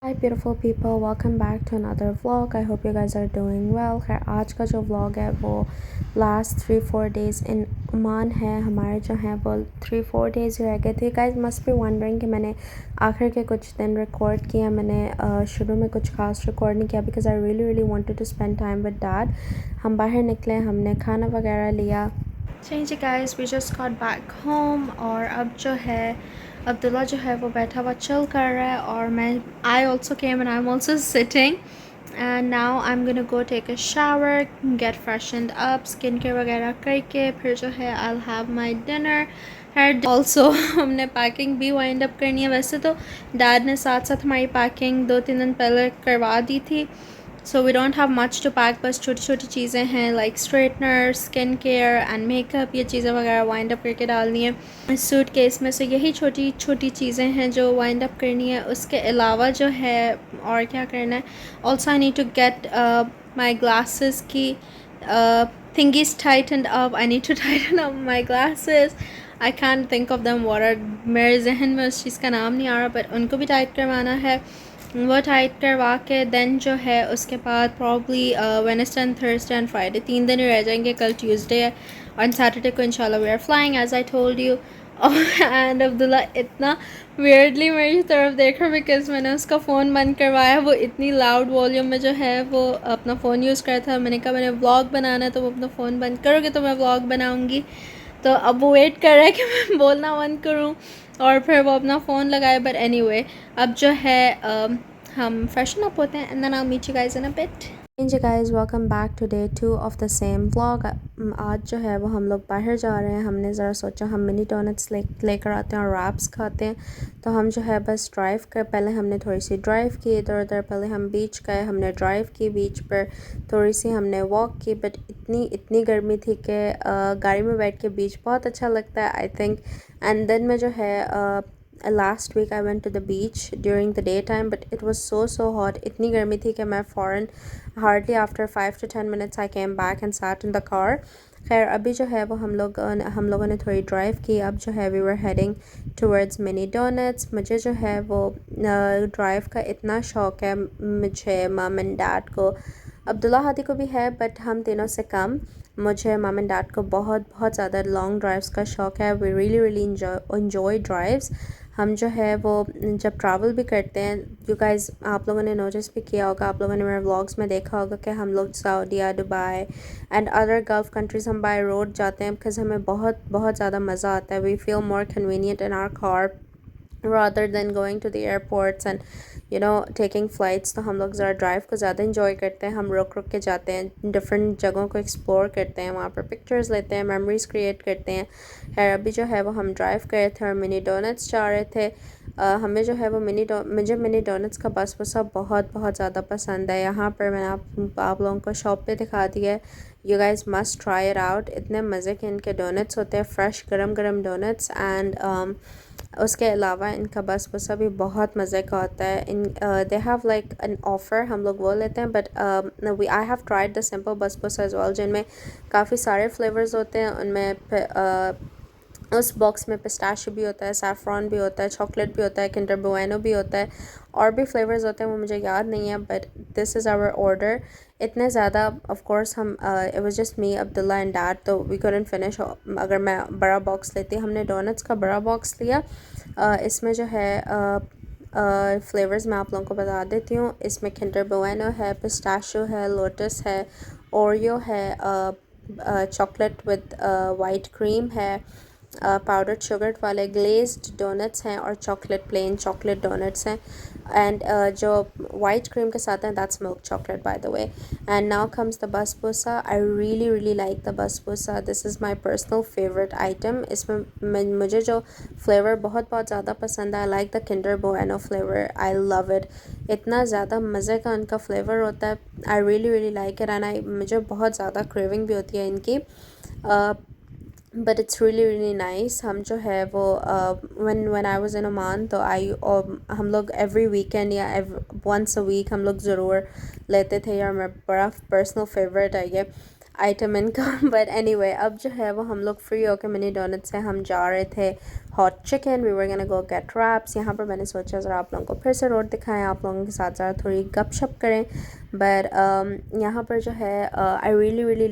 Hi beautiful people, welcome back to another vlog. I hope you guys are doing well. खैर आज का जो vlog है वो last 3-4 days in ओमान है. हमारे जो हैं वो 3-4 days रह गए थे. guys must be wondering कि मैंने आखिर के कुछ दिन record किया. मैंने शुरू में कुछ खास record नहीं किया because I really wanted to spend time with dad. हम बाहर निकले, हमने खाना वगैरह लिया. चलिए guys, we just got back home और अब जो है अब्दुल्ला जो है वो बैठा हुआ चिल कर रहा है और मैं I also came and I am also sitting and now I am gonna go take a shower, get freshened up, skin care वगैरह करके फिर जो है I will have my dinner. है ऑल्सो हमने पैकिंग भी वाइंड अप करनी है. वैसे तो डैड ने साथ साथ हमारी पैकिंग 2-3 दिन पहले करवा दी थी. So we don't have much to pack. बस छोटी छोटी चीज़ें हैं like straightener, skin care and makeup, ये चीज़ें वगैरह वाइंड अप करके डालनी है इस सूट केस में. से यही छोटी छोटी चीज़ें हैं जो वाइंड अप करनी है. उसके अलावा जो है और क्या करना है. Also I need to get my glasses की thingies tightened up. I need to tighten up my glasses. I can think of them what are. मेरे जहन में उस चीज़ का नाम नहीं आ रहा बट उनको भी टाइट करवाना है. वो टाइट करवा के दैन जो है उसके बाद probably Wednesday and Thursday and Friday 3 दिन ही रह जाएंगे. कल ट्यूसडे है और सैटरडे को इंशाल्लाह we are flying as I told you. And Abdullah इतना वियर्डली मेरी तरफ देख रहा बिकॉज मैंने उसका फ़ोन बंद करवाया. वो इतनी लाउड वॉल्यूम में जो है वो अपना फ़ोन यूज़ कर था. मैंने कहा मैंने व्लॉग बनाना है तो वो अपना फ़ोन बंद करोगे तो मैं व्लॉग बनाऊँगी. तो अब वो वेट कर रहा है कि मैं बोलना बंद करूँ और फिर वो अपना फ़ोन लगाए. बट एनीवे अब जो है हम फ्रेशन अप होते हैं and then I meet you guys in a bit. जी guys, welcome back to day 2 of the same vlog. आज जो है वो हम लोग बाहर जा रहे हैं. हमने ज़रा सोचा हम मिनी डोनट्स लेकर आते हैं और रैप्स खाते हैं. तो हम जो है बस ड्राइव कर पहले हमने थोड़ी सी ड्राइव की इधर उधर. पहले हम बीच गए, हमने ड्राइव की बीच पर, थोड़ी सी हमने वॉक की. बट इतनी गर्मी थी कि गाड़ी में बैठ के बीच बहुत अच्छा लगता है आई थिंक. एंड देन में जो है last week I went to the beach during the daytime but it was so hot. इतनी गर्मी थी कि मैं फ़ौरन hardly after 5 to 10 minutes I came back and sat in the car. खैर अभी जो है वो हम लोगों ने थोड़ी ड्राइव की. अब जो है we were heading towards mini donuts. मुझे जो है वो ड्राइव का इतना शौक़ है, मुझे मम एंड डैड को, अब्दुल्ला हादी को भी है बट हम तीनों से कम. मुझे मम एंड डैड को बहुत ज़्यादा लॉन्ग ड्राइव्स का शौक़ है. We really enjoy drives. हम जो है वो जब ट्रैवल भी करते हैं, यू गाइस आप लोगों ने नोटिस भी किया होगा, आप लोगों ने मेरे व्लॉग्स में देखा होगा कि हम लोग सऊदीया, Dubai and other gulf countries हम बाय रोड जाते हैं बिकॉज़ हमें बहुत ज़्यादा मज़ा आता है. We feel more convenient in our car rather than going to the airports and taking flights. तो हम लोग ज़रा ड्राइव को ज़्यादा इंजॉय करते हैं. हम रुक के जाते हैं, डिफरेंट जगहों को एक्सप्लोर करते हैं, वहाँ पर पिक्चर्स लेते हैं, मेमोरीज़ क्रिएट करते हैं. खैर अभी जो है वो हम ड्राइव कर रहे थे और मिनी डोनट्स चाह रहे थे. हमें जो है वो मुझे मिनी डोनट्स का बसबुसा बहुत ज़्यादा पसंद है. यहाँ पर मैंने आप लोगों को शॉप पे दिखा दिया है. You guys must try it out. इतने मज़े के इनके डोनट्स होते हैं, फ्रेश गरम डोनट्स. एंड उसके अलावा इनका बसबुसा भी बहुत मज़े का होता है. They have like an offer, हम लोग वो लेते हैं. But I have tried the simple basbousa as well, जिनमें काफ़ी सारे फ्लेवर्स होते हैं. उनमें उस बॉक्स में पिस्ताशियो भी होता है, सैफ़रॉन भी होता है, चॉकलेट भी होता है, किंडर बुएनो भी होता है, और भी फ्लेवर्स होते हैं वो मुझे याद नहीं है. But this is our order. इतने ज़्यादा ऑफ कोर्स हम it was just me, Abdullah and dad, तो वी कुडंट फिनिश. अगर मैं बड़ा बॉक्स लेती, हमने डोनट्स का बड़ा बॉक्स लिया. इसमें जो है फ्लेवर्स मैं आप लोगों को बता देती हूँ. इसमें किंडर बुएनो है, पिस्ताशियो है, लोटस है, ओरियो है, चॉकलेट विद वाइट क्रीम है, पाउडर शुगर वाले ग्लेज्ड डोनट्स हैं और प्लेन चॉकलेट डोनट्स हैं. एंड जो वाइट क्रीम के साथ हैं that's milk chocolate by the way. And now comes the basbousa. I really like the basbousa. This is my personal favourite item. इसमें मुझे जो फ्लेवर बहुत ज़्यादा पसंद है, I like the Kinder Bueno flavour. I love it. इतना ज़्यादा मज़े का उनका फ्लेवर होता है. I really like it. And मुझे बहुत ज़्यादा क्रेविंग भी होती है इनकी. But it's really nice. हम जो है वो when I was in Oman तो हम लोग एवरी वीकेंड या वंस अ वीक हम लोग ज़रूर लेते थे. यार मेरा बड़ा पर्सनल फेवरेट है ये. आइटम इनका बट एनीवे अब जो है वो हम लोग फ्री होकर मिनी डोनट से हम जा रहे थे hot chicken. We were gonna go get wraps. यहाँ पर मैंने सोचा ज़रा आप लोगों को फिर से रोड दिखाएं, आप लोगों के साथ ज़रा थोड़ी गपशप करें। बट यहाँ पर जो है I really really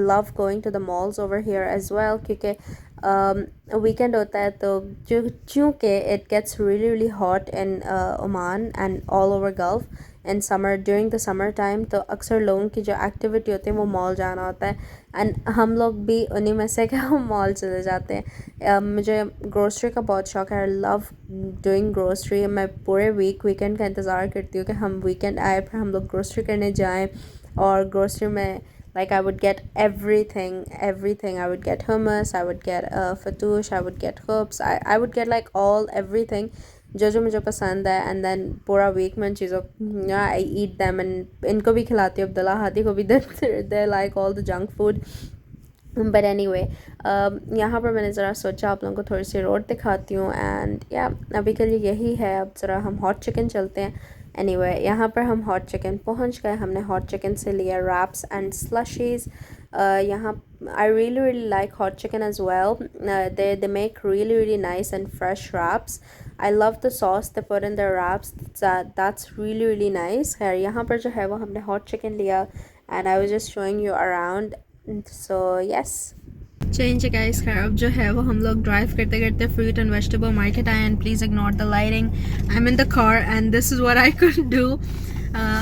love going to the malls over here as well, क्योंकि वीकेंड होता है तो चूँकि it gets really really hot in Oman and all over Gulf in summer, during the summer time, तो अक्सर लोगों की जो एक्टिविटी होती है वो मॉल जाना होता है एंड हम लोग भी उन्हीं में से कि हम मॉल चले जाते हैं। मुझे ग्रोसरी का बहुत शौक है, आई लव डूइंग ग्रोसरी। मैं पूरे वीकेंड का इंतज़ार करती हूँ कि हम वीकेंड आए फिर हम लोग ग्रोसरी करने जाएं। और ग्रोसरी में like I would get everything. I would get hummus, I would get fatoush, I would get hoops, I would get like all everything जो जो मुझे पसंद है। एंड देन पूरा वीक में चीज़ों आई ईट दैम एंड इनको भी खिलाती हूँ, अब्दुल्ला हादी को भी they like all the junk food. But anyway यहाँ पर मैंने ज़रा सोचा आप लोगों को थोड़ी सी रोड दिखाती हूँ एंड या अभी के लिए यही है। अब ज़रा हम हॉट चिकन चलते हैं। एनीवे यहाँ पर हम हॉट चिकन पहुँच गए। हमने हॉट चिकन से लिया रैप्स एंड स्लशीज़। यहाँ I really really like hot chicken as well. they make really really nice and fresh wraps. I love the sauce they put in their wraps. That's really really nice. खैर यहाँ पर जो है वो हमने hot chicken लिया and I was just showing you around. So yes. Change guys. खैर अब जो है वो हम लोग ड्राइव करते करते फ्रूट एंड वेजिटेबल मार्केट आए and please ignore the lighting, I am in the car and this is what I could do.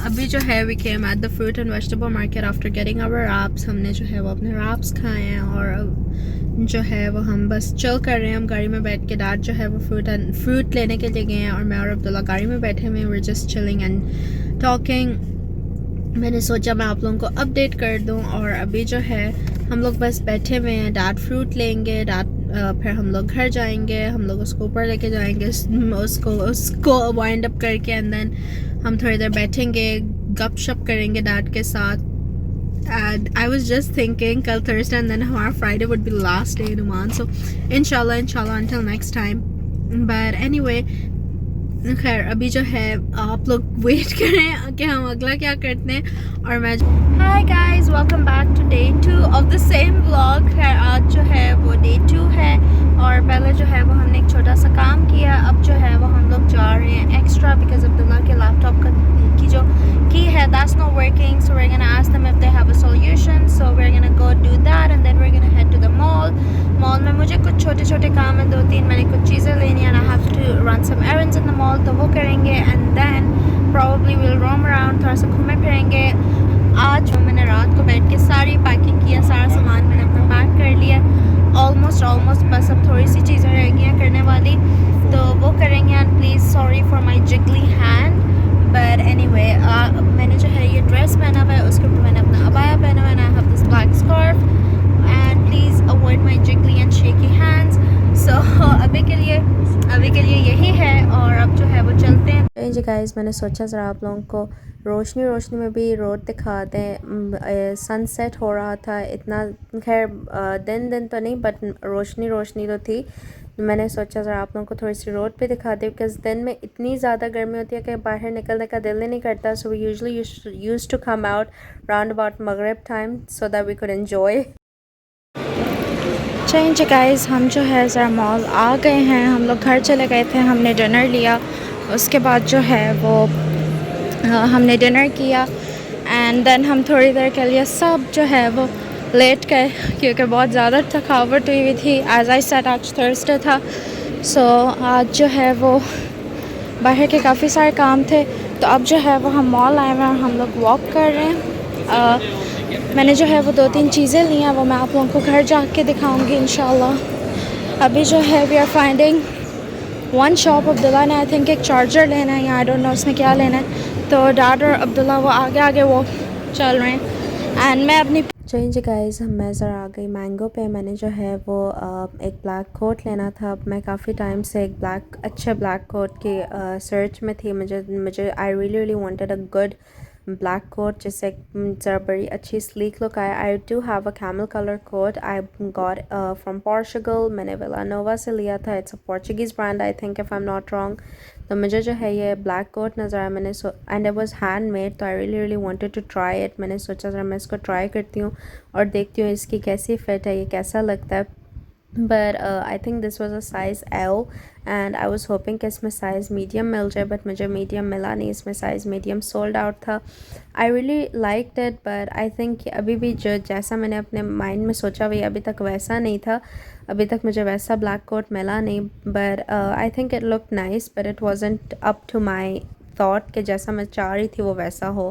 अभी जो है we came at the fruit and vegetable market after getting our wraps. हमने जो है वो अपने raps खाए हैं और जो है वो हम बस चिल कर रहे हैं। हम गाड़ी में बैठ के, डैड जो है वो फ्रूट लेने के लिए गए हैं और मैं और अब्दुल्ला गाड़ी में बैठे हुए हैं। We are just chilling and talking. मैंने सोचा मैं आप लोगों को अपडेट कर दूं। और अभी जो है हम लोग बस बैठे हुए हैं, डैड फ्रूट लेंगे, डैड फिर हम लोग घर जाएंगे, हम लोग उसको ऊपर लेके जाएंगे, उसको वाइंड अप करके एंड देन हम थोड़ी देर बैठेंगे, गपशप करेंगे डैड के साथ। And I was just thinking कल थर्सडे एंड देन हमारा Friday would be last day in Oman, so इंशाल्लाह until next time. But anyway खैर अभी जो है आप लोग वेट करें कि हम अगला क्या करते हैं। और मैं hi guys, welcome back to day 2 of the same vlog. खैर आज जो है वो डे 2 है और पहले जो है वो हमने एक छोटा सा काम किया। अब जो है वो हम लोग जा रहे हैं एक्स्ट्रा बिकॉज अब्दुल्ला के लैपटॉप की जो की है that's not working, so we are gonna ask them if they have a solution. So we are gonna go do that and then we are gonna head to the mall में मुझे कुछ छोटे छोटे काम है, 2-3 मैंने कुछ चीज़ें लेनी है, I have to run some errands in the mall, तो वो करेंगे and then probably will roam around, थोड़ा सा घूमे फिरेंगे। आज मैंने रात को बैठ के सारी पैकिंग किया, सारा सामान मैंने अपना पैक कर लिया ऑलमोस्ट बस अब थोड़ी सी चीज़ें रह गई हैं करने वाली, तो वो करेंगे। And please sorry for my jiggly hand, but anyway मैंने जो है ये ड्रेस पहना हुआ है, उसके ऊपर मैंने अपना अबाया पहना हुआ है, I have this black scarf and please avoid my jiggly and shaky hands. So अभी के लिए यही है और अब जो है वो चलते हैं। जी गाइस, मैंने सोचा ज़रा आप लोगों को रोशनी में भी रोड दिखा दें। सनसेट हो रहा था, इतना खैर दिन तो नहीं बट रोशनी तो थी। मैंने सोचा ज़रा आप लोगों को थोड़ी सी रोड पे दिखा दें बिकॉज दिन में इतनी ज़्यादा गर्मी होती है कि बाहर निकलने का दिल ही नहीं करता। So we usually used to come out round about मगरिब time so that we could enjoy. Change guys, हम जो है ज़रा मॉल आ गए हैं। हम लोग घर चले गए थे, हमने डिनर लिया, उसके बाद जो है वो हमने डिनर किया एंड देन हम थोड़ी देर के लिए सब जो है वो लेट गए क्योंकि बहुत ज़्यादा थकावट हुई थी। एज आई सेड आज थर्सडे था, सो आज जो है वो बाहर के काफ़ी सारे काम थे, तो अब जो है वो हम मॉल आए हुए हैं और हम लोग वॉक कर रहे हैं। मैंने जो है वो 2-3 चीज़ें ली हैं, वो मैं आप लोगों को घर जाके दिखाऊंगी इंशाल्लाह। अभी जो है we are finding one shop. Abdullah ने आई थिंक एक चार्जर लेना है या आई डोंट नो उसमें क्या लेना है, तो डैड और अब्दुल्ला वो आगे वो चल रहे हैं एंड मैं अपनी चेंज गाइस मैं ज़रा आ गई मैंगो पे। मैंने जो है वो एक ब्लैक कोट लेना था। मैं काफ़ी टाइम से एक अच्छे ब्लैक कोट की सर्च में थी। मुझे I really wanted a good black coat जिससे ज़रा बड़ी अच्छी स्लीक लुक आए। I do have a camel colour coat I got from Portugal, मैंने विलानोवा से लिया था। It's a Portuguese brand I think if I am not wrong. तो मुझे जो है ये ब्लैक कोट नज़र आया, मैंने एंड इट वाज हैंडमेड, तो I really really wanted to try it. मैंने सोचा ज़रा मैं इसको ट्राई करती हूँ और देखती हूँ इसकी कैसी फ़िट है, ये कैसा लगता है। But I think this was a size L and I was hopping कि इसमें साइज़ मीडियम मिल जाए, बट मुझे मीडियम मिला नहीं, इसमें साइज़ मीडियम सोल्ड आउट था। I really liked it but I think अभी भी जो जैसा मैंने अपने माइंड में सोचा हुआ अभी तक वैसा नहीं था, अभी तक मुझे वैसा ब्लैक कोट मिला नहीं। But I think it look nice but it wasn't up to my thought कि जैसा मैं चाह रही थी वो वैसा हो,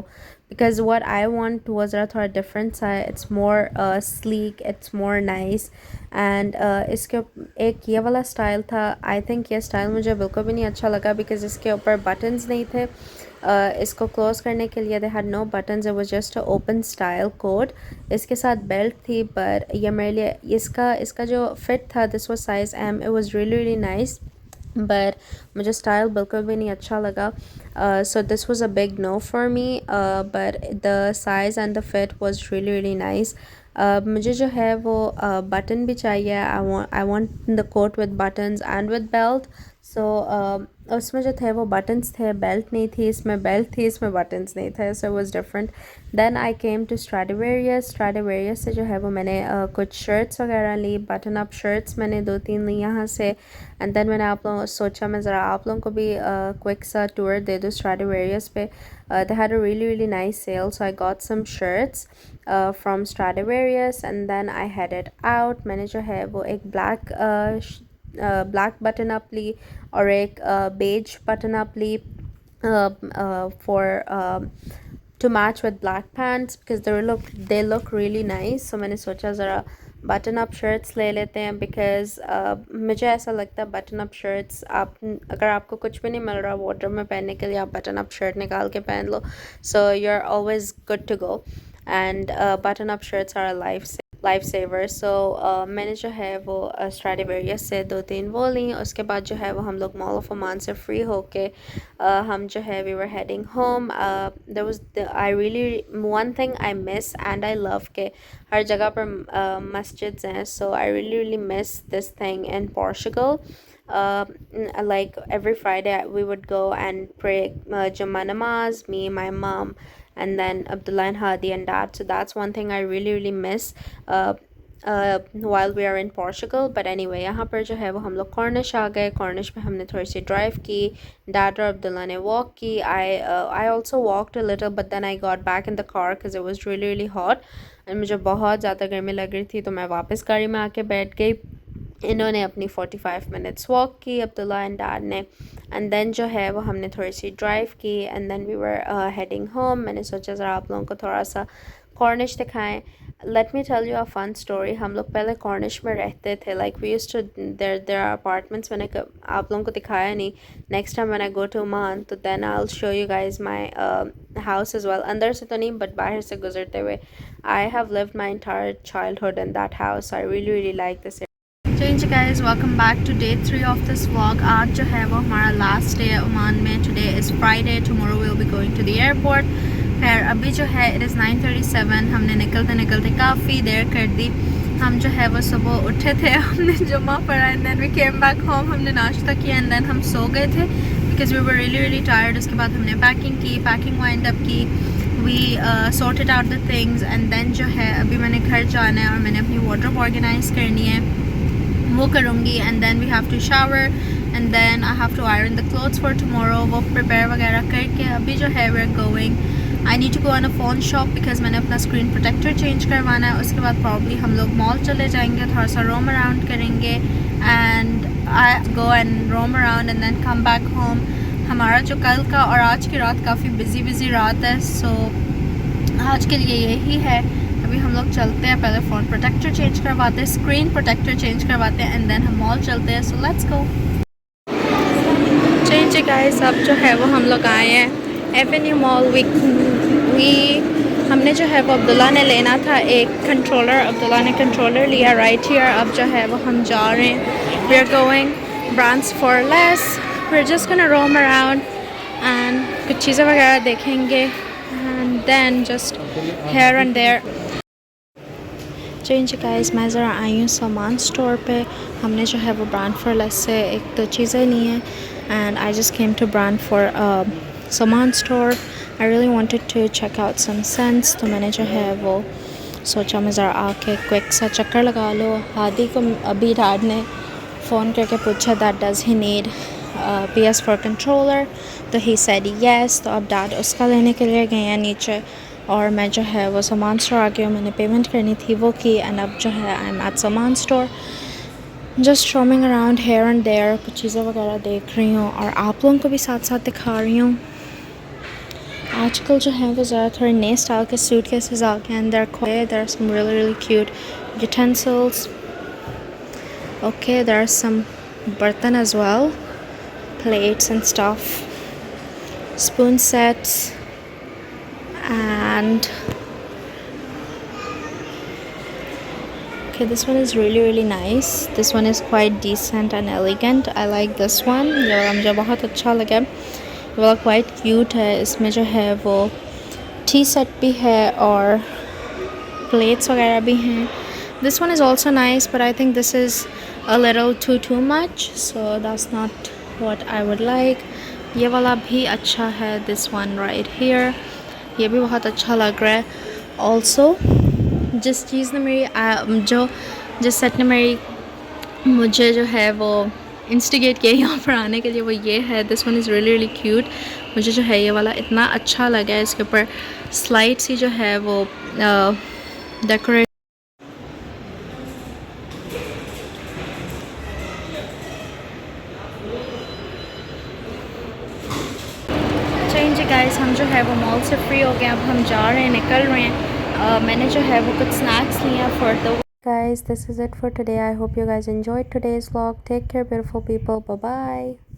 because what I want was थोड़ा डिफरेंट सा है। It's more sleek, it's more nice and इसके एक ये वाला स्टाइल था, आई थिंक ये स्टाइल मुझे बिल्कुल भी नहीं अच्छा लगा बिकॉज इसके ऊपर बटन्स नहीं थे। इसको क्लोज करने के लिए they had no buttons, it was just a open style coat. इसके साथ बेल्ट थी पर ये मेरे लिए इसका जो फिट था this was size M, it was really really nice but मुझे स्टाइल बिल्कुल भी नहीं अच्छा लगा। So this was a big no for me but the size and the fit was really really nice. मुझे जो है वो बटन भी चाहिए, I want the coat with buttons and with belt. So उसमें जो थे वो बटन्स थे, बेल्ट नहीं थी, इसमें बेल्ट थी, इसमें बटन्स नहीं थे, so it was different. Then I came to Stradivarius से जो है वो मैंने कुछ शर्ट्स वगैरह ली, बटन अप शर्ट्स मैंने 2-3 ली यहाँ से। एंड देन मैंने आप लोगों सोचा मैं ज़रा आप लोगों को भी क्विक सा टूर दे दूँ स्ट्राडिवेरियस पे। they had a really really nice sale, so I got some shirts from Stradivarius and then I headed out। मैंने जो है वो एक ब्लैक बटन अप ली और एक beige button apply for to match with black pants because they look really nice। so मैंने सोचा ज़रा बटन अप शर्ट्स ले लेते हैं बिकॉज़ मुझे ऐसा लगता है बटन अप शर्ट्स आप अगर आपको कुछ भी नहीं मिल रहा वार्डरोब में पहनने के लिए, आप बटन अप शर्ट निकाल के पहन लो, so you are always good to go and button up shirts are life saver. So मैंने जो है वो स्ट्राडिवेरियस से 2-3 वो ली। उसके बाद जो है वो हम लोग मॉल ऑफ ओमान से फ्री होके हम जो है we were heading home. There was I really one thing I miss and I love के हर जगह पर मस्जिद्स हैं, so I really really miss this thing in Portugal. Like every Friday we would go and pray Jummah namaz, me, my mom, and then Abdullah and Hadi and dad. So that's one thing I really really miss while we are in Portugal। but anyway यहाँ पर जो है वो हम लोग Cornish आ गए। Cornish में हमने थोड़ी सी ड्राइव की, डैड और अब्दुल्ला ने वॉक की। I also walked a little but then I got back in the car because it was really really hot and मुझे बहुत ज़्यादा गर्मी लग रही थी, तो मैं वापस गाड़ी में आके बैठ गई। इन्होंने अपनी 45 मिनट्स वॉक की अब्दुल्ला एंड डैड ने, एंड देन जो है वो हमने थोड़ी सी ड्राइव की and then we were heading home. मैंने सोचा ज़रा आप लोगों को थोड़ा सा कॉर्निश दिखाएं। Let me tell you a fun story. हम लोग पहले कॉर्निश में रहते थे, like we used to there are apartments. मैंने आप लोगों को दिखाया नहीं, next time when I go to Oman तो then I will show you guys my house as well. अंदर से तो नहीं बट बाहर से गुजरते हुए। I have lived my entire childhood in that house. I really really like this. Change guys, welcome back to day 3 of this vlog। आज जो है वो हमारा लास्ट डे है ओमान में। Today is Friday, tomorrow we'll be going to the airport। खैर अभी जो है it is 9:37, हमने निकलते निकलते काफ़ी देर कर दी। हम जो है वो सुबह उठे थे, हमने जुम्मा पढ़ा and then we came back home, हमने नाश्ता किया एंड देन हम सो गए थे because we were really really tired. उसके बाद हमने पैकिंग वाइंड अप की, we sorted out the things and then जो है अभी मैंने घर जाना है और मैंने अपनी वार्डरोब ऑर्गेनाइज करनी है, वो करूँगी। And then we have to shower and then I have to iron the clothes for tomorrow. वो प्रिपेयर वगैरह करके अभी जो है we are going, I need to go on a phone shop because मैंने अपना स्क्रीन प्रोटेक्टर चेंज करवाना है। उसके बाद प्रॉब्ली हम लोग मॉल चले जाएंगे, थोड़ा सा रोम अराउंड करेंगे and I go and roam around and then come back home. हमारा जो कल का और आज की रात काफ़ी बिजी रात है, सो आज के लिए यही है। अभी हम लोग चलते हैं, पहले फ़ोन प्रोटेक्टर चेंज करवाते हैं, स्क्रीन प्रोटेक्टर चेंज करवाते हैं एंड देन हम मॉल चलते हैं। So let's go. Change guys, अब जो है वो हम लोग आए हैं एवेन्यू मॉल। हमने जो है वो अब्दुल्ला ने लेना था एक कंट्रोलर, अब्दुल्ला ने कंट्रोलर लिया राइट हियर। अब जो है वो हम जा रहे हैं, we are going brands for less, we are just gonna roam around and कुछ चीज़ें वगैरह देखेंगे एंड and then just here and there. Change guys मैं ज़रा आई हूँ सामान स्टोर पे. हमने जो है वो ब्रांडफोर्ड से एक तो चीज़ें ली हैं and I just came to Brandford सामान store. I really wanted to check out some scents, तो मैंने जो है वो सोचा मैं ज़रा आके क्विक सा चक्कर लगा लो. हादी को अभी डैड ने फ़ोन करके पूछा that does he need PS4 controller, तो ही सेड येस. तो अब डैड उसका लेने के लिए गए हैं नीचे और मैं जो है वो सामान स्टोर आ गई हूँ. मैंने पेमेंट करनी थी वो की एंड अब जो है आई एम एट सामान store just roaming around here and there. कुछ चीज़ें वगैरह देख रही हूँ और आप लोगों को भी साथ साथ दिखा रही हूँ. आजकल जो है वो ज़्यादा थोड़े नए स्टाइल के सूट केसेस आ गए हैं. There are some really cute utensils. Okay, there are some बर्तन as well, plates and stuff, spoon sets, and okay, this one is really nice. This one is quite decent and elegant. I like this one. ये वाला मुझे बहुत अच्छा लगा. ये वाला quite cute है. इसमें जो है वो टी सेट भी है और plates वगैरह भी हैं. This one is also nice, but I think this is a little too much, so that's not what I would like. ये वाला भी अच्छा है. This one right here, ये भी बहुत अच्छा लग रहा है. Also जिस चीज़ ने मेरी जिस सेट ने मुझे जो है वो इंस्टिगेट किया यहाँ पर आने के लिए वो ये है. This one is really cute. मुझे जो है ये वाला इतना अच्छा लगा है. इसके ऊपर स्लाइड सी जो है वो डेकोरेट. चेंज गाइस, हम जो है वो मॉल से फ्री हो गए. अब हम जा रहे हैं, निकल रहे हैं. मैंने जो है वो कुछ स्नैक्स लिया for the guys. This is it for today. I hope you guys enjoyed today's vlog. Take care beautiful people. Bye bye.